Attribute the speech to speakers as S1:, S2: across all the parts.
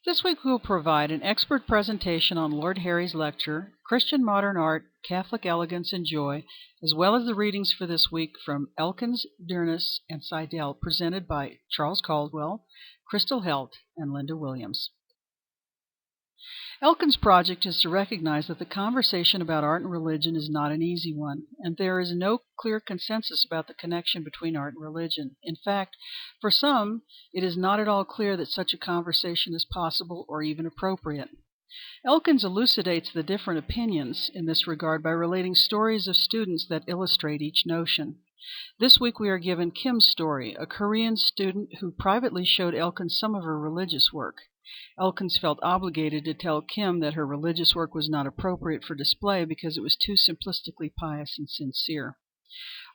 S1: This week we will provide an expert presentation on Lord Harry's lecture, Christian Modern Art, Catholic Elegance and Joy, as well as the readings for this week from Elkins, Dearness, and Seidel, presented by Charles Caldwell, Crystal Helt, and Linda Williams. Elkins' project is to recognize that the conversation about art and religion is not an easy one, and there is no clear consensus about the connection between art and religion. In fact, for some, it is not at all clear that such a conversation is possible or even appropriate. Elkins elucidates the different opinions in this regard by relating stories of students that illustrate each notion. This week we are given Kim's story, a Korean student who privately showed Elkins some of her religious work. Elkins felt obligated to tell Kim that her religious work was not appropriate for display because it was too simplistically pious and sincere.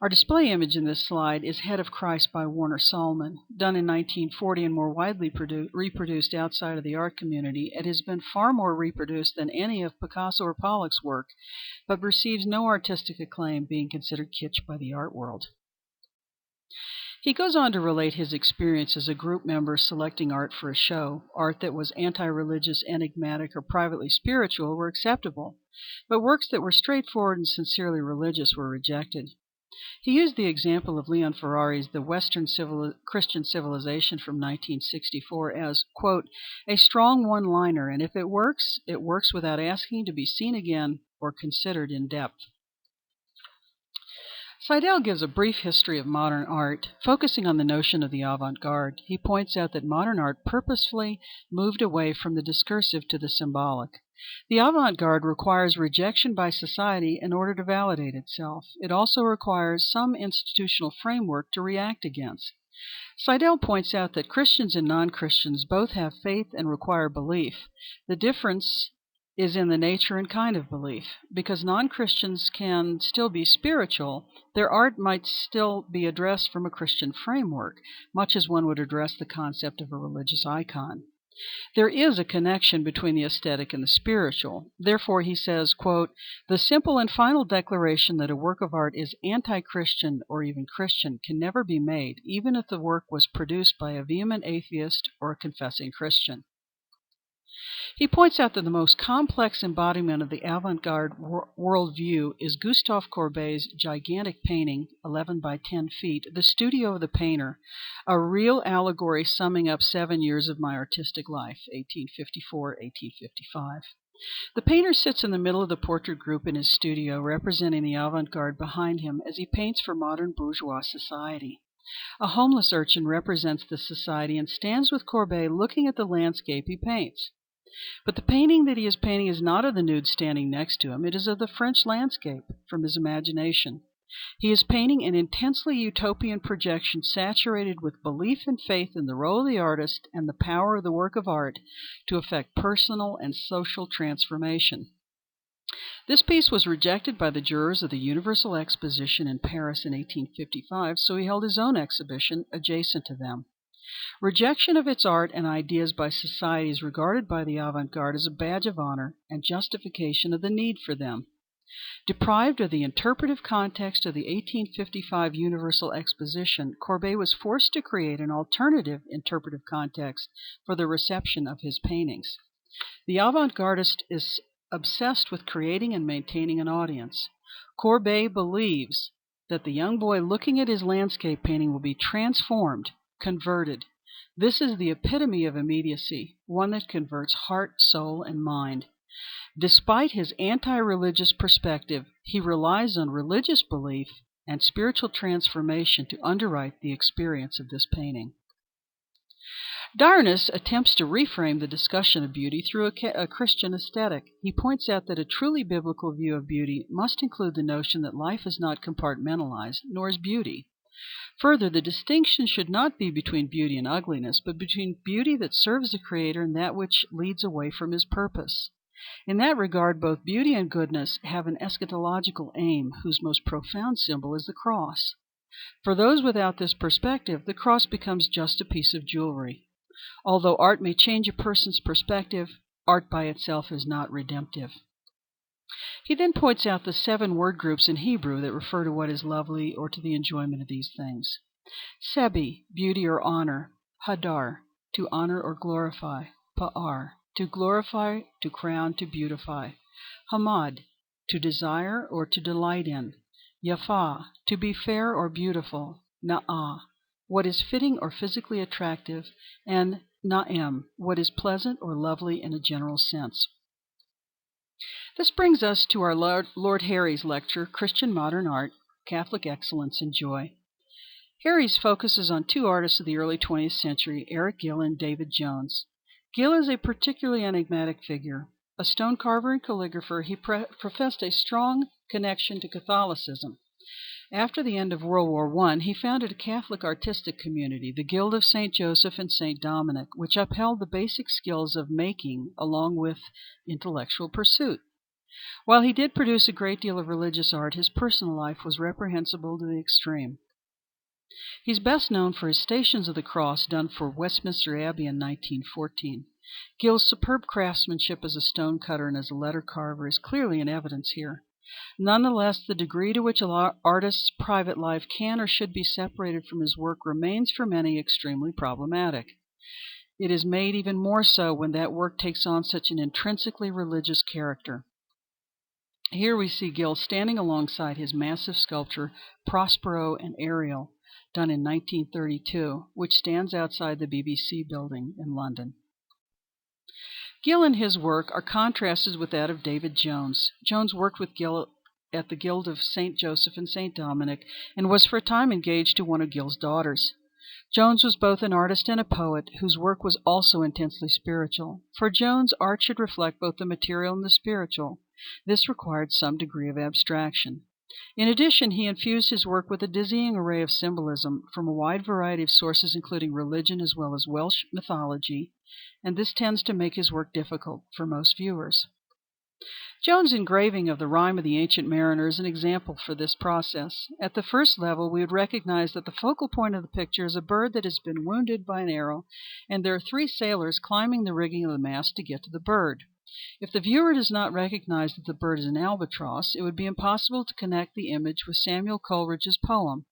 S1: Our display image in this slide is Head of Christ by Warner Sallman. Done in 1940 and more widely reproduced outside of the art community, it has been far more reproduced than any of Picasso or Pollock's work, but receives no artistic acclaim, being considered kitsch by the art world. He goes on to relate his experience as a group member selecting art for a show. Art that was anti-religious, enigmatic, or privately spiritual were acceptable, but works that were straightforward and sincerely religious were rejected. He used the example of Leon Ferrari's The Western Christian Civilization from 1964 as, quote, a strong one-liner, and if it works without asking to be seen again or considered in depth. Seidel gives a brief history of modern art, focusing on the notion of the avant-garde. He points out that modern art purposefully moved away from the discursive to the symbolic. The avant-garde requires rejection by society in order to validate itself. It also requires some institutional framework to react against. Seidel points out that Christians and non-Christians both have faith and require belief. The difference is in the nature and kind of belief. Because non-Christians can still be spiritual, their art might still be addressed from a Christian framework, much as one would address the concept of a religious icon. There is a connection between the aesthetic and the spiritual. Therefore, he says, quote, the simple and final declaration that a work of art is anti-Christian or even Christian can never be made, even if the work was produced by a vehement atheist or a confessing Christian. He points out that the most complex embodiment of the avant-garde worldview is Gustave Courbet's gigantic painting, 11 by 10 feet, The Studio of the Painter, a real allegory summing up 7 years of my artistic life, 1854-1855. The painter sits in the middle of the portrait group in his studio, representing the avant-garde behind him as he paints for modern bourgeois society. A homeless urchin represents this society and stands with Courbet looking at the landscape he paints. But the painting that he is painting is not of the nude standing next to him. It is of the French landscape from his imagination. He is painting an intensely utopian projection saturated with belief and faith in the role of the artist and the power of the work of art to effect personal and social transformation. This piece was rejected by the jurors of the Universal Exposition in Paris in 1855, so he held his own exhibition adjacent to them. Rejection of its art and ideas by society is regarded by the avant-garde as a badge of honor and justification of the need for them. Deprived of the interpretive context of the 1855 Universal Exposition, Courbet was forced to create an alternative interpretive context for the reception of his paintings. The avant-gardist is obsessed with creating and maintaining an audience. Courbet believes that the young boy looking at his landscape painting will be transformed, converted. This is the epitome of immediacy, one that converts heart, soul, and mind. Despite his anti-religious perspective, he relies on religious belief and spiritual transformation to underwrite the experience of this painting. Dearness attempts to reframe the discussion of beauty through a Christian aesthetic. He points out that a truly biblical view of beauty must include the notion that life is not compartmentalized, nor is beauty. Further, the distinction should not be between beauty and ugliness, but between beauty that serves the Creator and that which leads away from His purpose. In that regard, both beauty and goodness have an eschatological aim, whose most profound symbol is the cross. For those without this perspective, the cross becomes just a piece of jewelry. Although art may change a person's perspective, art by itself is not redemptive. He then points out the 7 word groups in Hebrew that refer to what is lovely or to the enjoyment of these things. Sebi, beauty or honor. Hadar, to honor or glorify. Pa'ar, to glorify, to crown, to beautify. Hamad, to desire or to delight in. Yafa, to be fair or beautiful. Na'ah, what is fitting or physically attractive. And Na'em, what is pleasant or lovely in a general sense. This brings us to our Lord Harry's lecture, Christian Modern Art, Catholic Excellence and Joy. Harry's focuses on two artists of the early 20th century, Eric Gill and David Jones. Gill is a particularly enigmatic figure. A stone carver and calligrapher, he professed a strong connection to Catholicism. After the end of World War I, he founded a Catholic artistic community, the Guild of St. Joseph and St. Dominic, which upheld the basic skills of making along with intellectual pursuit. While he did produce a great deal of religious art, his personal life was reprehensible to the extreme. He's best known for his Stations of the Cross done for Westminster Abbey in 1914. Gill's superb craftsmanship as a stone cutter and as a letter carver is clearly in evidence here. Nonetheless, the degree to which an artist's private life can or should be separated from his work remains for many extremely problematic. It is made even more so when that work takes on such an intrinsically religious character. Here we see Gill standing alongside his massive sculpture Prospero and Ariel, done in 1932, which stands outside the BBC building in London. Gill and his work are contrasted with that of David Jones. Jones worked with Gill at the Guild of St. Joseph and St. Dominic and was for a time engaged to one of Gill's daughters. Jones was both an artist and a poet, whose work was also intensely spiritual. For Jones, art should reflect both the material and the spiritual. This required some degree of abstraction. In addition, he infused his work with a dizzying array of symbolism from a wide variety of sources, including religion as well as Welsh mythology, and this tends to make his work difficult for most viewers. Jones' engraving of the Rime of the Ancient Mariner is an example for this process. At the first level, we would recognize that the focal point of the picture is a bird that has been wounded by an arrow, and there are three sailors climbing the rigging of the mast to get to the bird. If the viewer does not recognize that the bird is an albatross, it would be impossible to connect the image with Samuel Coleridge's poem.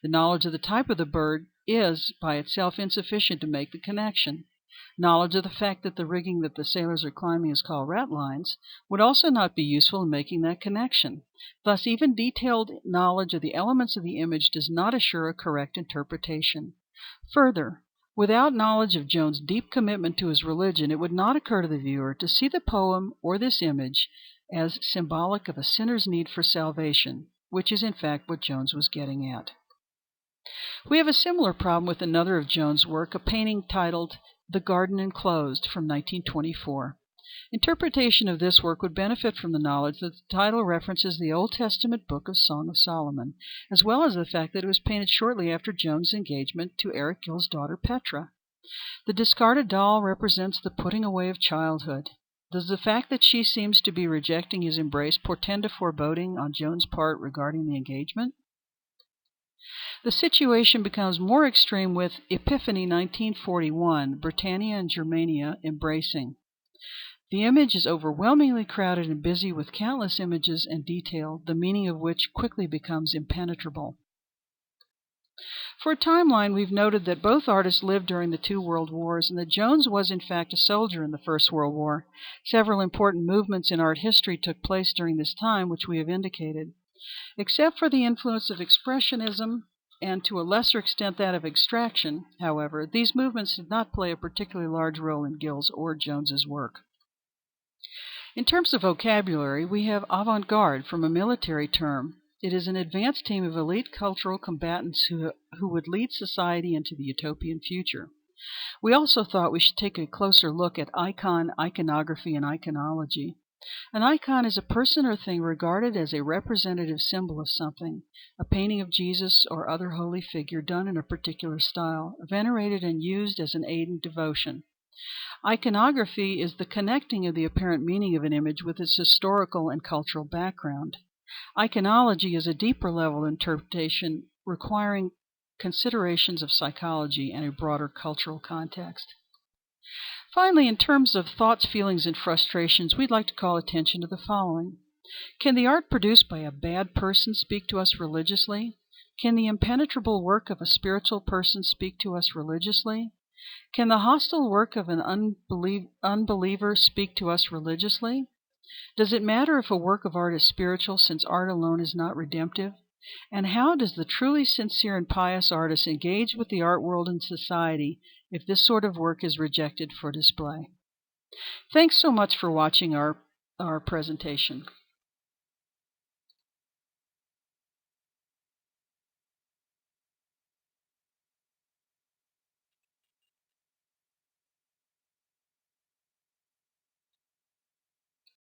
S1: The knowledge of the type of the bird is, by itself, insufficient to make the connection. Knowledge of the fact that the rigging that the sailors are climbing is called ratlines would also not be useful in making that connection. Thus, even detailed knowledge of the elements of the image does not assure a correct interpretation. Further, without knowledge of Jones' deep commitment to his religion, it would not occur to the viewer to see the poem or this image as symbolic of a sinner's need for salvation, which is in fact what Jones was getting at. We have a similar problem with another of Jones' work, a painting titled The Garden Enclosed from 1924. Interpretation of this work would benefit from the knowledge that the title references the Old Testament book of Song of Solomon, as well as the fact that it was painted shortly after Jones' engagement to Eric Gill's daughter Petra. The discarded doll represents the putting away of childhood. Does the fact that she seems to be rejecting his embrace portend a foreboding on Jones' part regarding the engagement? The situation becomes more extreme with Epiphany 1941, Britannia and Germania embracing. The image is overwhelmingly crowded and busy with countless images and detail, the meaning of which quickly becomes impenetrable. For a timeline, we've noted that both artists lived during the two world wars and that Jones was in fact a soldier in the First World War. Several important movements in art history took place during this time, which we have indicated. Except for the influence of Expressionism, and to a lesser extent that of abstraction, however, these movements did not play a particularly large role in Gill's or Jones's work. In terms of vocabulary, we have avant-garde from a military term. It is an advanced team of elite cultural combatants who would lead society into the utopian future. We also thought we should take a closer look at icon, iconography, and iconology. An icon is a person or thing regarded as a representative symbol of something, a painting of Jesus or other holy figure done in a particular style, venerated and used as an aid in devotion. Iconography is the connecting of the apparent meaning of an image with its historical and cultural background. Iconology is a deeper level interpretation requiring considerations of psychology and a broader cultural context. Finally, in terms of thoughts, feelings, and frustrations, we'd like to call attention to the following. Can the art produced by a bad person speak to us religiously? Can the impenetrable work of a spiritual person speak to us religiously? Can the hostile work of an unbeliever speak to us religiously? Does it matter if a work of art is spiritual, since art alone is not redemptive? And how does the truly sincere and pious artist engage with the art world and society if this sort of work is rejected for display? Thanks so much for watching our presentation.